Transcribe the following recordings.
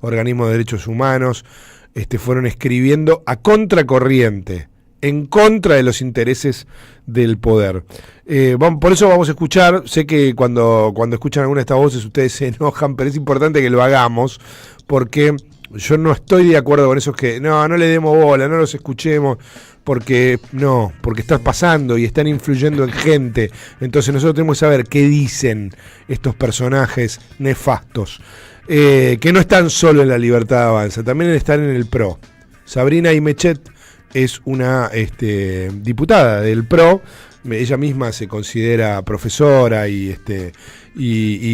organismos de derechos humanos, fueron escribiendo a contracorriente, en contra de los intereses del poder. Por eso vamos a escuchar, sé que cuando escuchan alguna de estas voces ustedes se enojan, pero es importante que lo hagamos, porque yo no estoy de acuerdo con esos que, no le demos bola, no los escuchemos, porque están pasando y están influyendo en gente. Entonces nosotros tenemos que saber qué dicen estos personajes nefastos, que no están solo en La Libertad Avanza, también están en el PRO. Sabrina Imechet es una diputada del PRO, ella misma se considera profesora y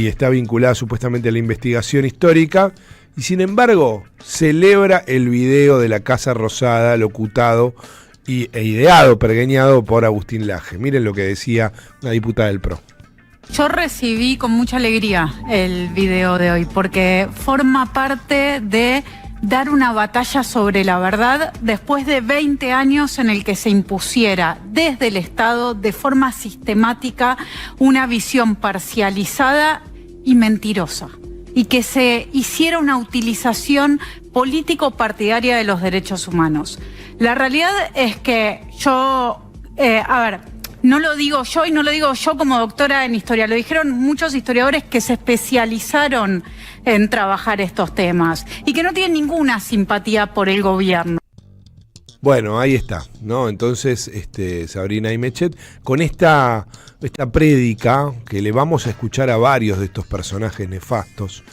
está vinculada supuestamente a la investigación histórica, y sin embargo celebra el video de la Casa Rosada locutado e ideado, pergeñado por Agustín Laje. Miren lo que decía una diputada del PRO. Yo recibí con mucha alegría el video de hoy porque forma parte de dar una batalla sobre la verdad después de 20 años en el que se impusiera desde el Estado de forma sistemática una visión parcializada y mentirosa, y que se hiciera una utilización político-partidaria de los derechos humanos. La realidad es que no lo digo yo y no lo digo yo como doctora en historia, lo dijeron muchos historiadores que se especializaron en trabajar estos temas y que no tienen ninguna simpatía por el gobierno. Bueno, ahí está, ¿no? Entonces, Sabrina Imechet, con esta prédica que le vamos a escuchar a varios de estos personajes nefastos,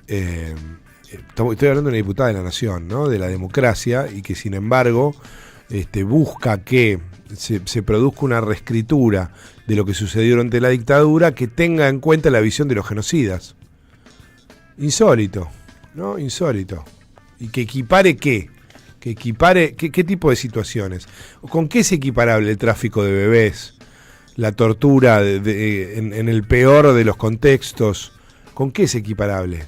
estoy hablando de una diputada de la Nación, ¿no? De la democracia, y que sin embargo busca que se produzca una reescritura de lo que sucedió durante la dictadura que tenga en cuenta la visión de los genocidas. Insólito, ¿no? Insólito. Y que equipare ¿qué? Que equipare ¿qué tipo de situaciones? ¿Con qué es equiparable el tráfico de bebés? La tortura en el peor de los contextos. ¿Con qué es equiparable?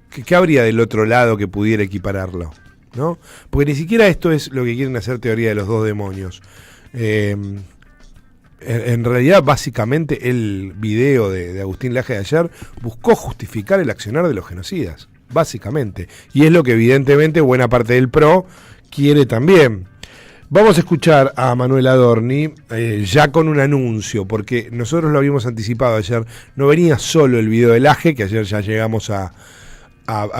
¿Qué habría del otro lado que pudiera equipararlo? ¿No? Porque ni siquiera esto es lo que quieren hacer teoría de los dos demonios. En realidad, básicamente, el video de Agustín Laje de ayer buscó justificar el accionar de los genocidas, básicamente. Y es lo que evidentemente buena parte del PRO quiere también. Vamos a escuchar a Manuel Adorni ya con un anuncio, porque nosotros lo habíamos anticipado ayer. No venía solo el video de Laje, que ayer ya llegamos a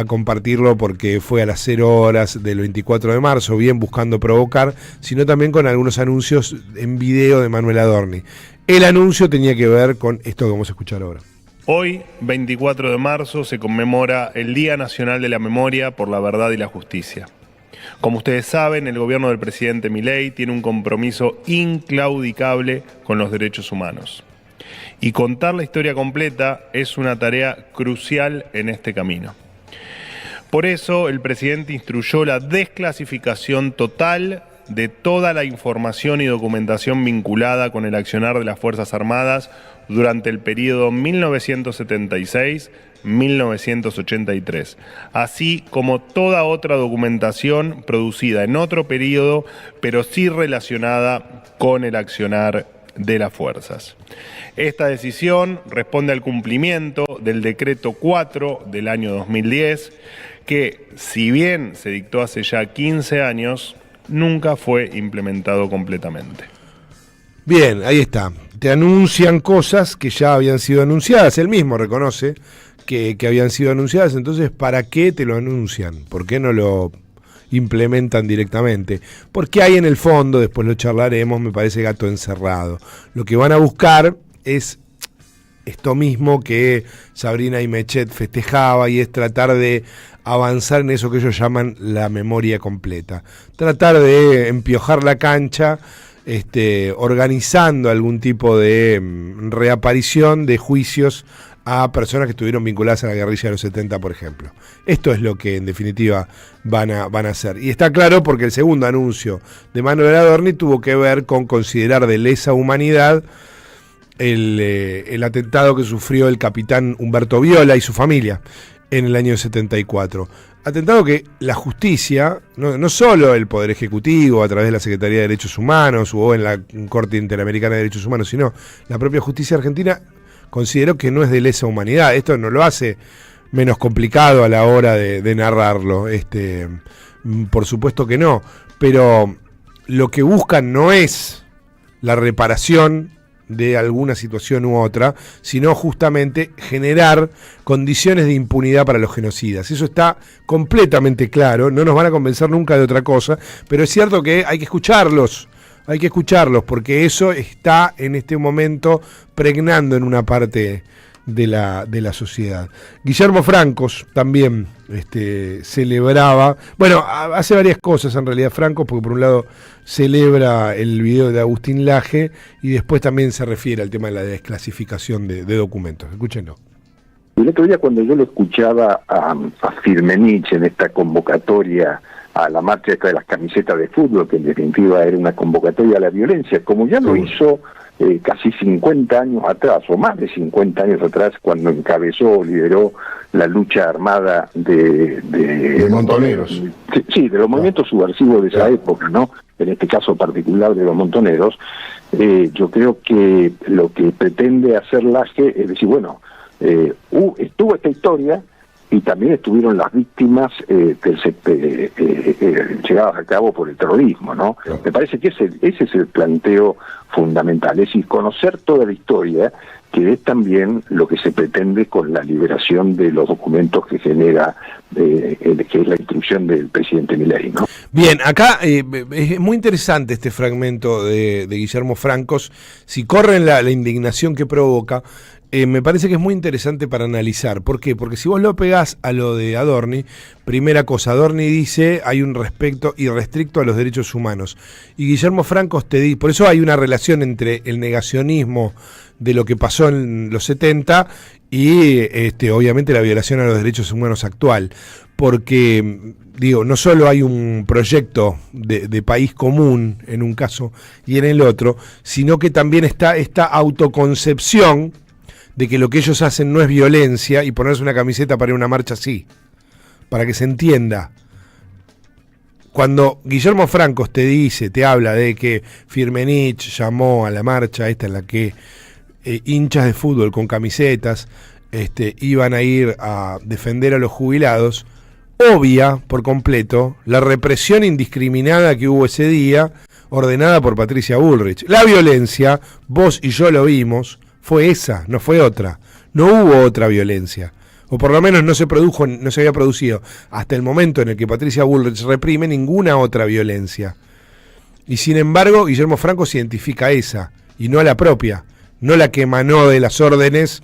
compartirlo porque fue a las 0 horas del 24 de marzo, bien buscando provocar, sino también con algunos anuncios en video de Manuel Adorni. El anuncio tenía que ver con esto que vamos a escuchar ahora. Hoy, 24 de marzo, se conmemora el Día Nacional de la Memoria por la Verdad y la Justicia. Como ustedes saben, el gobierno del presidente Milei tiene un compromiso inclaudicable con los derechos humanos. Y contar la historia completa es una tarea crucial en este camino. Por eso, el presidente instruyó la desclasificación total de toda la información y documentación vinculada con el accionar de las Fuerzas Armadas durante el periodo 1976-1983, así como toda otra documentación producida en otro periodo, pero sí relacionada con el accionar de las fuerzas. Esta decisión responde al cumplimiento del Decreto 4 del año 2010, que, si bien se dictó hace ya 15 años, nunca fue implementado completamente. Bien, ahí está. Te anuncian cosas que ya habían sido anunciadas. Él mismo reconoce que habían sido anunciadas. Entonces, ¿para qué te lo anuncian? ¿Por qué no lo implementan directamente? Porque hay en el fondo, después lo charlaremos, me parece gato encerrado. Lo que van a buscar es esto mismo que Sabrina Imechet festejaba, y es tratar de avanzar en eso que ellos llaman la memoria completa. Tratar de empiojar la cancha, organizando algún tipo de reaparición de juicios a personas que estuvieron vinculadas a la guerrilla de los 70, por ejemplo. Esto es lo que en definitiva van a hacer. Y está claro porque el segundo anuncio de Manuel Adorni tuvo que ver con considerar de lesa humanidad el atentado que sufrió el capitán Humberto Viola y su familia en el año 74. Atentado que la justicia, no solo el Poder Ejecutivo a través de la Secretaría de Derechos Humanos o en la Corte Interamericana de Derechos Humanos, sino la propia justicia argentina consideró que no es de lesa humanidad. Esto no lo hace menos complicado a la hora de narrarlo. Por supuesto que no, pero lo que buscan no es la reparación de alguna situación u otra, sino justamente generar condiciones de impunidad para los genocidas. Eso está completamente claro, no nos van a convencer nunca de otra cosa, pero es cierto que hay que escucharlos, porque eso está en este momento pregnando en una parte de la sociedad. Guillermo Francos también celebraba, bueno, hace varias cosas en realidad Francos, porque por un lado celebra el video de Agustín Laje y después también se refiere al tema de la desclasificación de documentos. Escúchenlo. El otro día cuando yo lo escuchaba a Firmenich en esta convocatoria a la marcha esta de las camisetas de fútbol, que en definitiva era una convocatoria a la violencia, como ya lo hizo casi 50 años atrás, o más de 50 años atrás, cuando encabezó, lideró la lucha armada de montoneros. Sí, de los movimientos subversivos de esa época, ¿no? En este caso particular de los montoneros. Yo creo que lo que pretende hacer Laje es decir, bueno, estuvo esta historia, y también estuvieron las víctimas llevadas a cabo por el terrorismo, ¿no? Claro. Me parece que ese es el planteo fundamental, es decir, conocer toda la historia, que es también lo que se pretende con la liberación de los documentos que genera, que es la instrucción del presidente Milei, ¿no? Bien, acá es muy interesante este fragmento de Guillermo Francos. Si corren la indignación que provoca, me parece que es muy interesante para analizar. ¿Por qué? Porque si vos lo pegás a lo de Adorni, primera cosa, Adorni dice hay un respeto irrestricto a los derechos humanos. Y Guillermo Francos te dice, por eso hay una relación entre el negacionismo de lo que pasó en los 70 y obviamente la violación a los derechos humanos actual. Porque, digo, no solo hay un proyecto de país común en un caso y en el otro, sino que también está esta autoconcepción de que lo que ellos hacen no es violencia y ponerse una camiseta para ir a una marcha así, para que se entienda. Cuando Guillermo Francos te habla de que Firmenich llamó a la marcha esta en la que hinchas de fútbol con camisetas iban a ir a defender a los jubilados, obvia por completo la represión indiscriminada que hubo ese día, ordenada por Patricia Bullrich. La violencia, vos y yo lo vimos, fue esa, no fue otra. No hubo otra violencia. O por lo menos no se había producido hasta el momento en el que Patricia Bullrich reprime ninguna otra violencia. Y sin embargo, Guillermo Francos identifica esa, y no la propia, no la que emanó de las órdenes,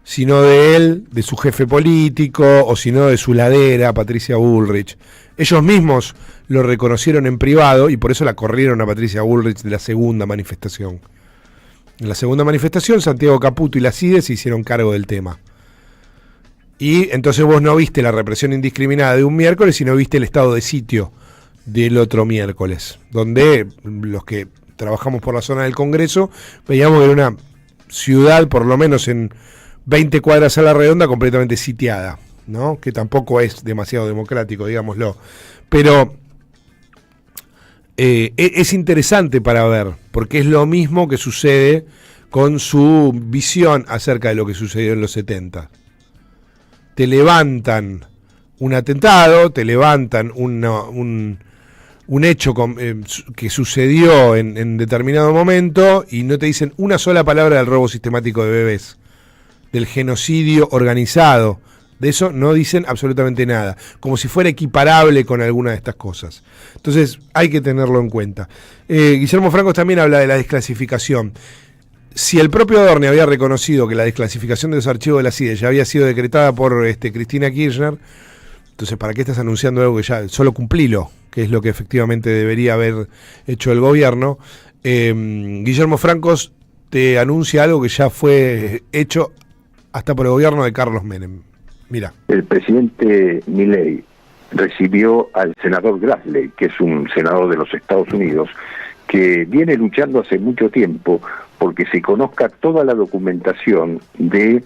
sino de él, de su jefe político, o sino de su ladera, Patricia Bullrich. Ellos mismos lo reconocieron en privado y por eso la corrieron a Patricia Bullrich de la segunda manifestación. En la segunda manifestación, Santiago Caputo y la CIDE se hicieron cargo del tema. Y entonces vos no viste la represión indiscriminada de un miércoles, sino viste el estado de sitio del otro miércoles, donde los que trabajamos por la zona del Congreso veíamos que era una ciudad, por lo menos en 20 cuadras a la redonda, completamente sitiada, ¿no? Que tampoco es demasiado democrático, digámoslo. Pero es interesante para ver, porque es lo mismo que sucede con su visión acerca de lo que sucedió en los 70. Te levantan un atentado, te levantan un hecho que sucedió en determinado momento y no te dicen una sola palabra del robo sistemático de bebés, del genocidio organizado. De eso no dicen absolutamente nada, como si fuera equiparable con alguna de estas cosas. Entonces hay que tenerlo en cuenta. Guillermo Francos también habla de la desclasificación. Si el propio Adorni había reconocido que la desclasificación de los archivos de la CIDE ya había sido decretada por Cristina Kirchner, entonces ¿para qué estás anunciando algo que ya solo cumplilo? Que es lo que efectivamente debería haber hecho el gobierno. Guillermo Francos te anuncia algo que ya fue hecho hasta por el gobierno de Carlos Menem. Mira. El presidente Milei recibió al senador Grassley, que es un senador de los Estados Unidos, que viene luchando hace mucho tiempo porque se conozca toda la documentación de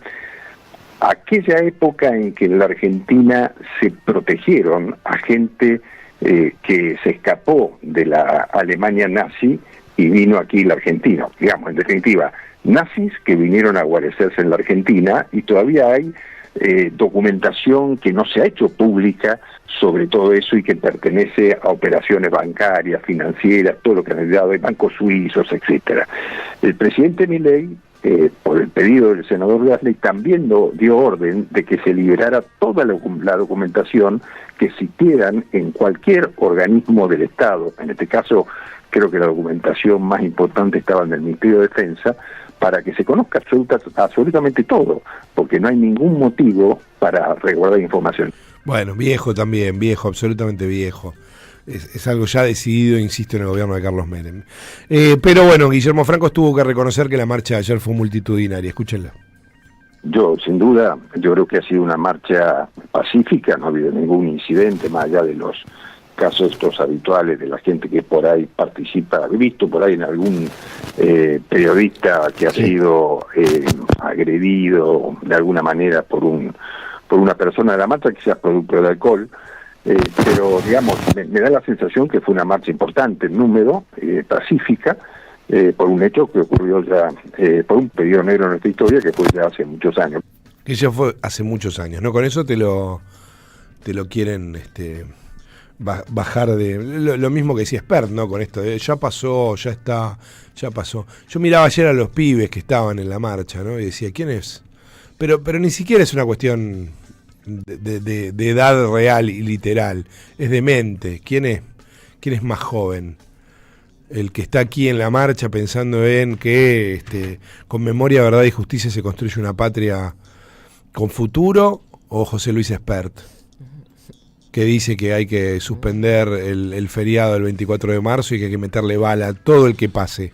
aquella época en que en la Argentina se protegieron a gente que se escapó de la Alemania nazi y vino aquí la Argentina. Digamos, en definitiva, nazis que vinieron a guarecerse en la Argentina, y todavía hay documentación que no se ha hecho pública sobre todo eso y que pertenece a operaciones bancarias, financieras, todo lo que han dado de bancos suizos, etcétera. El presidente Milei, por el pedido del senador Grassley, también dio orden de que se liberara toda la documentación que existieran en cualquier organismo del Estado. En este caso, creo que la documentación más importante estaba en el Ministerio de Defensa, para que se conozca absolutamente todo, porque no hay ningún motivo para resguardar información. Bueno, viejo también, viejo, absolutamente viejo. Es algo ya decidido, insisto, en el gobierno de Carlos Menem. Pero bueno, Guillermo Franco tuvo que reconocer que la marcha de ayer fue multitudinaria. Escúchenla. Sin duda, yo creo que ha sido una marcha pacífica, no ha habido ningún incidente, más allá de los casos estos habituales de la gente que por ahí participa. He visto por ahí en algún periodista que ha sido agredido de alguna manera por una persona de la marcha, quizás producto de alcohol, pero digamos, me da la sensación que fue una marcha importante en número, pacífica, por un hecho que ocurrió ya, por un periodo negro en nuestra historia que fue ya hace muchos años. Que ya fue hace muchos años, ¿no? Con eso te lo quieren bajar de... Lo mismo que decía Spert, ¿no? Con esto de ya pasó, ya está, ya pasó. Yo miraba ayer a los pibes que estaban en la marcha, ¿no? Y decía, ¿quién es? Pero ni siquiera es una cuestión de edad real y literal. Es de mente. ¿Quién es más joven? El que está aquí en la marcha pensando en que con memoria, verdad y justicia se construye una patria con futuro, o José Luis Spert, que dice que hay que suspender el feriado del 24 de marzo y que hay que meterle bala a todo el que pase.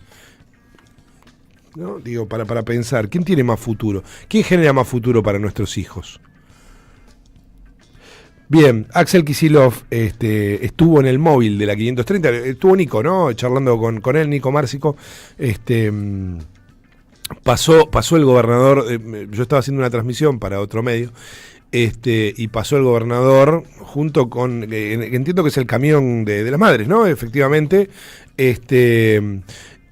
¿No? Digo, para pensar, ¿quién tiene más futuro? ¿Quién genera más futuro para nuestros hijos? Bien, Axel Kicillof estuvo en el móvil de la 530, estuvo Nico, ¿no? Charlando con él, Nico Márcico. Pasó el gobernador, yo estaba haciendo una transmisión para otro medio, y pasó el gobernador junto con, entiendo que es el camión de las madres, ¿no? Efectivamente,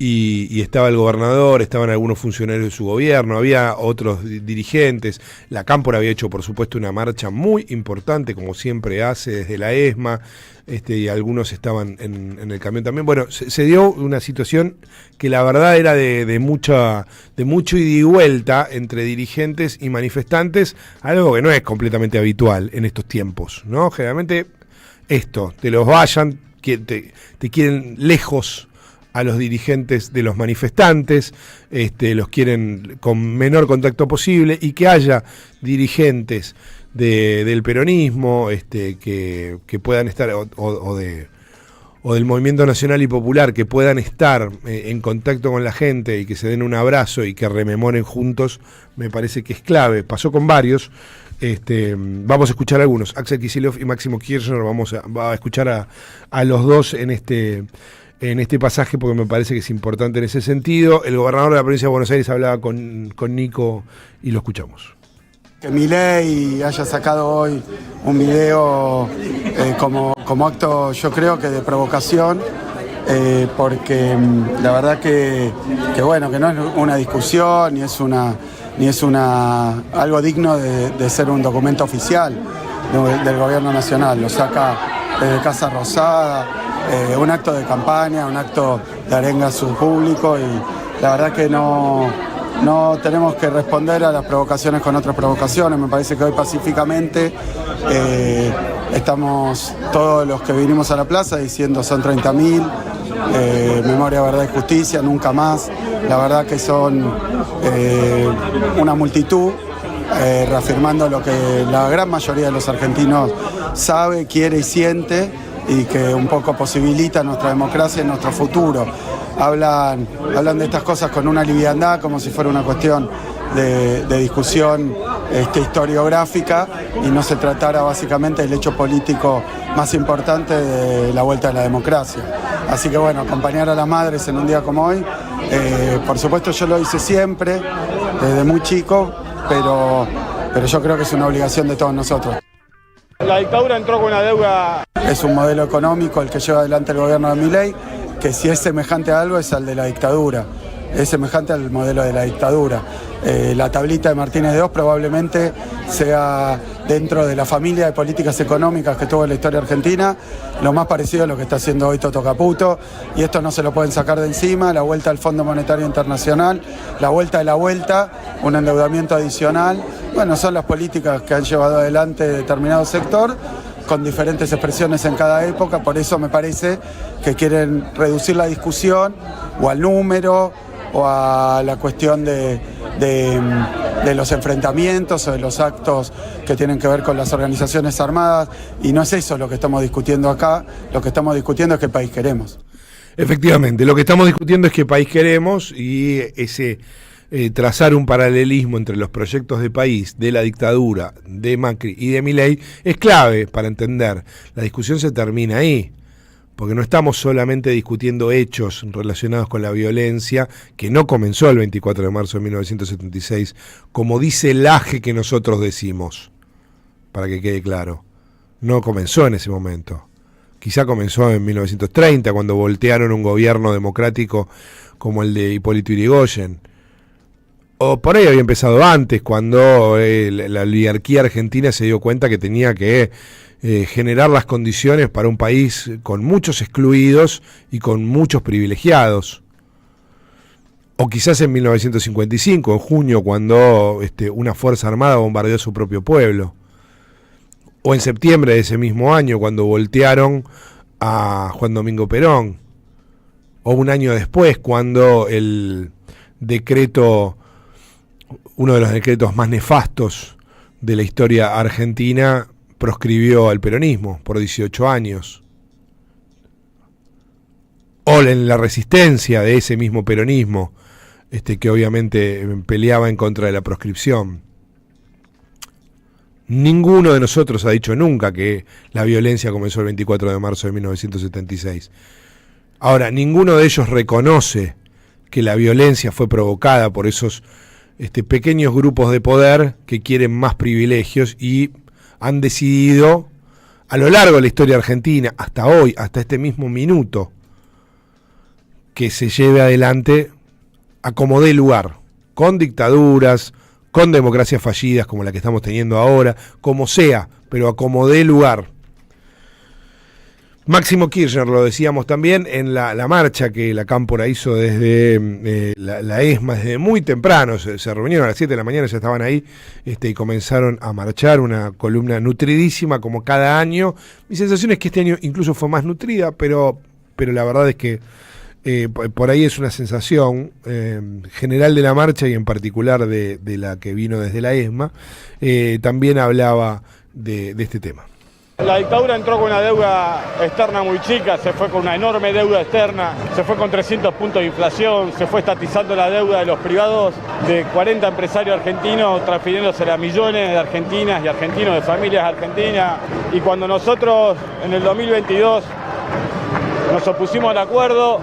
y estaba el gobernador, estaban algunos funcionarios de su gobierno, había otros dirigentes. La Cámpora había hecho, por supuesto, una marcha muy importante, como siempre hace, desde la ESMA, y algunos estaban en el camión también. Bueno, se dio una situación que la verdad era de mucho ida y vuelta entre dirigentes y manifestantes, algo que no es completamente habitual en estos tiempos, ¿no? Generalmente te los vayan, te quieren lejos a los dirigentes de los manifestantes, los quieren con menor contacto posible, y que haya dirigentes del peronismo que puedan estar, o del Movimiento Nacional y Popular, que puedan estar en contacto con la gente y que se den un abrazo y que rememoren juntos, me parece que es clave. Pasó con varios. Vamos a escuchar algunos. Axel Kicillof y Máximo Kirchner, vamos a escuchar a los dos en este pasaje, porque me parece que es importante en ese sentido. El gobernador de la provincia de Buenos Aires hablaba con Nico y lo escuchamos. Que Milei haya sacado hoy un video como acto, yo creo que de provocación, porque la verdad que bueno, que no es una discusión, ni es algo digno de ser un documento oficial del gobierno nacional. Lo saca desde Casa Rosada, un acto de campaña, un acto de arenga a su público, y la verdad que no tenemos que responder a las provocaciones con otras provocaciones. Me parece que hoy pacíficamente estamos todos los que vinimos a la plaza diciendo son 30.000, memoria, verdad y justicia, nunca más. La verdad que son una multitud, reafirmando lo que la gran mayoría de los argentinos sabe, quiere y siente, y que un poco posibilita nuestra democracia y nuestro futuro. Hablan de estas cosas con una liviandad, como si fuera una cuestión de discusión historiográfica, y no se tratara básicamente del hecho político más importante de la vuelta de la democracia. Así que bueno, acompañar a las madres en un día como hoy, por supuesto yo lo hice siempre, desde muy chico, pero yo creo que es una obligación de todos nosotros. La dictadura entró con una deuda. Es un modelo económico el que lleva adelante el gobierno de Milei, que si es semejante a algo es al de la dictadura, es semejante al modelo de la dictadura. La tablita de Martínez de Oz probablemente sea, dentro de la familia de políticas económicas que tuvo la historia argentina, lo más parecido a lo que está haciendo hoy Toto Caputo, y esto no se lo pueden sacar de encima. La vuelta al Fondo Monetario Internacional, la vuelta de la vuelta, un endeudamiento adicional, bueno, son las políticas que han llevado adelante determinado sector, con diferentes expresiones en cada época. Por eso me parece que quieren reducir la discusión o al número o a la cuestión de los enfrentamientos o de los actos que tienen que ver con las organizaciones armadas, y no es eso lo que estamos discutiendo acá. Lo que estamos discutiendo es qué país queremos. Efectivamente, lo que estamos discutiendo es qué país queremos, y ese trazar un paralelismo entre los proyectos de país de la dictadura de Macri y de Milei es clave para entender. La discusión se termina ahí, porque no estamos solamente discutiendo hechos relacionados con la violencia, que no comenzó el 24 de marzo de 1976, como dice el AGE que nosotros decimos, para que quede claro. No comenzó en ese momento. Quizá comenzó en 1930, cuando voltearon un gobierno democrático como el de Hipólito Yrigoyen. O por ahí había empezado antes, cuando la oligarquía argentina se dio cuenta que tenía que generar las condiciones para un país con muchos excluidos y con muchos privilegiados. O quizás en 1955, en junio, cuando una fuerza armada bombardeó su propio pueblo. O en septiembre de ese mismo año, cuando voltearon a Juan Domingo Perón. O un año después, cuando el decreto, uno de los decretos más nefastos de la historia argentina, proscribió al peronismo por 18 años. O en la resistencia de ese mismo peronismo, que obviamente peleaba en contra de la proscripción. Ninguno de nosotros ha dicho nunca que la violencia comenzó el 24 de marzo de 1976. Ahora, ninguno de ellos reconoce que la violencia fue provocada por esos pequeños grupos de poder que quieren más privilegios y han decidido, a lo largo de la historia argentina, hasta hoy, hasta este mismo minuto, que se lleve adelante a como dé lugar, con dictaduras, con democracias fallidas como la que estamos teniendo ahora, como sea, pero a como dé lugar. Máximo Kirchner, lo decíamos también, en la marcha que la Cámpora hizo desde la ESMA, desde muy temprano, se reunieron a las 7 de la mañana, ya estaban ahí, y comenzaron a marchar, una columna nutridísima como cada año. Mi sensación es que este año incluso fue más nutrida, pero la verdad es que por ahí es una sensación general de la marcha y en particular de la que vino desde la ESMA. También hablaba de este tema. La dictadura entró con una deuda externa muy chica, se fue con una enorme deuda externa, se fue con 300 puntos de inflación, se fue estatizando la deuda de los privados de 40 empresarios argentinos, transfiriéndose a millones de argentinas y argentinos, de familias argentinas. Y cuando nosotros en el 2022 nos opusimos al acuerdo,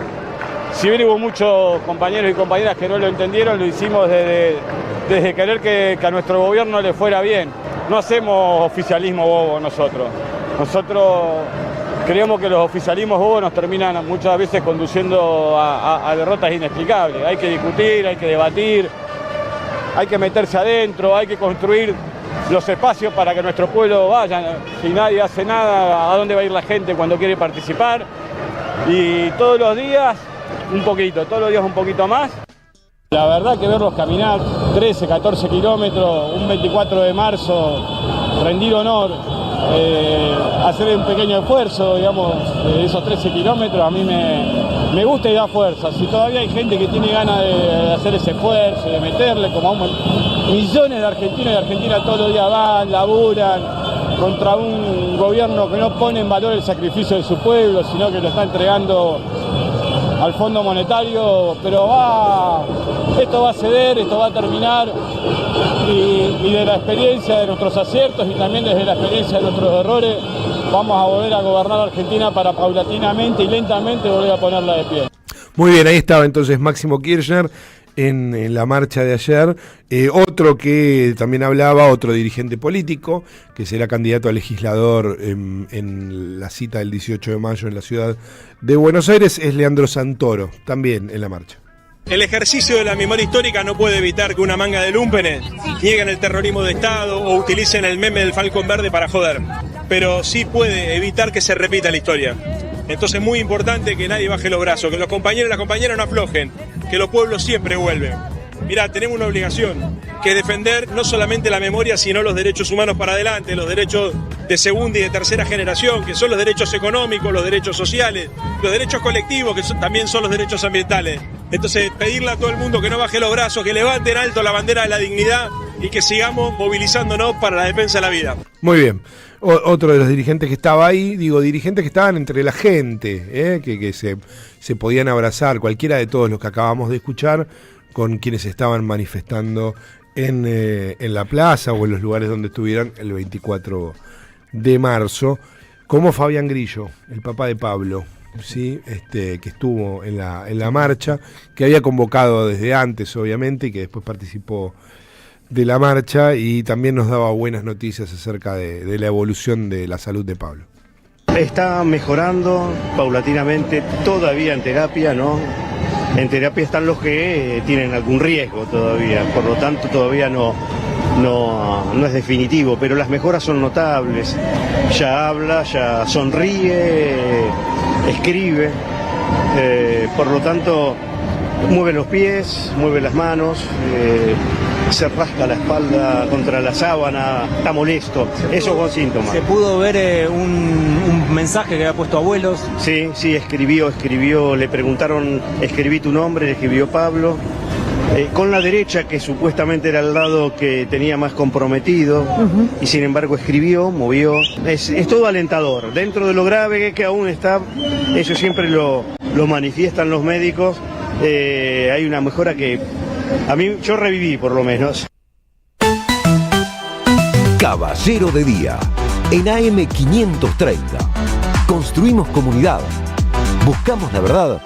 si bien hubo muchos compañeros y compañeras que no lo entendieron, lo hicimos desde querer que a nuestro gobierno le fuera bien. No hacemos oficialismo bobo nosotros. Nosotros creemos que los oficialismos bobos nos terminan muchas veces conduciendo a derrotas inexplicables. Hay que discutir, hay que debatir, hay que meterse adentro, hay que construir los espacios para que nuestro pueblo vaya. Si nadie hace nada, ¿a dónde va a ir la gente cuando quiere participar? Y todos los días un poquito, todos los días un poquito más. La verdad que verlos caminar 13, 14 kilómetros, un 24 de marzo, rendir honor, hacer un pequeño esfuerzo, digamos, de esos 13 kilómetros, a mí me gusta y da fuerza. Si todavía hay gente que tiene ganas de hacer ese esfuerzo, de meterle, como millones de argentinos y de argentinas todos los días van, laburan, contra un gobierno que no pone en valor el sacrificio de su pueblo, sino que lo está entregando al Fondo Monetario, pero esto va a ceder, esto va a terminar, y de la experiencia de nuestros aciertos y también desde la experiencia de nuestros errores, vamos a volver a gobernar Argentina para paulatinamente y lentamente volver a ponerla de pie. Muy bien, ahí estaba entonces Máximo Kirchner en la marcha de ayer. Otro que también hablaba, otro dirigente político, que será candidato a legislador en la cita del 18 de mayo en la ciudad de Buenos Aires, es Leandro Santoro, también en la marcha. El ejercicio de la memoria histórica no puede evitar que una manga de lúmpenes nieguen el terrorismo de Estado o utilicen el meme del Falcón Verde para joder, pero sí puede evitar que se repita la historia. Entonces es muy importante que nadie baje los brazos, que los compañeros y las compañeras no aflojen, que los pueblos siempre vuelven. Mirá, tenemos una obligación, que es defender no solamente la memoria, sino los derechos humanos para adelante, los derechos de segunda y de tercera generación, que son los derechos económicos, los derechos sociales, los derechos colectivos, que también son los derechos ambientales. Entonces, pedirle a todo el mundo que no baje los brazos, que levanten alto la bandera de la dignidad y que sigamos movilizándonos para la defensa de la vida. Muy bien. Otro de los dirigentes que estaba ahí, dirigentes que estaban entre la gente, que se podían abrazar, cualquiera de todos los que acabamos de escuchar, con quienes estaban manifestando en la plaza o en los lugares donde estuvieran el 24 de marzo, como Fabián Grillo, el papá de Pablo, ¿sí? Que estuvo en la marcha, que había convocado desde antes, obviamente, y que después participó de la marcha, y también nos daba buenas noticias acerca de la evolución de la salud de Pablo. Está mejorando paulatinamente, todavía en terapia, ¿no? En terapia están los que tienen algún riesgo todavía, por lo tanto todavía no es definitivo, pero las mejoras son notables. Ya habla, ya sonríe, escribe, por lo tanto mueve los pies, mueve las manos, se rasca la espalda contra la sábana, está molesto, esos son síntomas. ¿Se pudo ver un mensaje que había puesto abuelos? Sí, escribió, le preguntaron, escribí tu nombre, le escribió Pablo, con la derecha, que supuestamente era el lado que tenía más comprometido, y sin embargo escribió, movió, es todo alentador, dentro de lo grave que aún está, eso siempre lo manifiestan los médicos, hay una mejora que a mí, yo reviví por lo menos. Caballero de Día, en AM 530. Construimos comunidad. Buscamos la verdad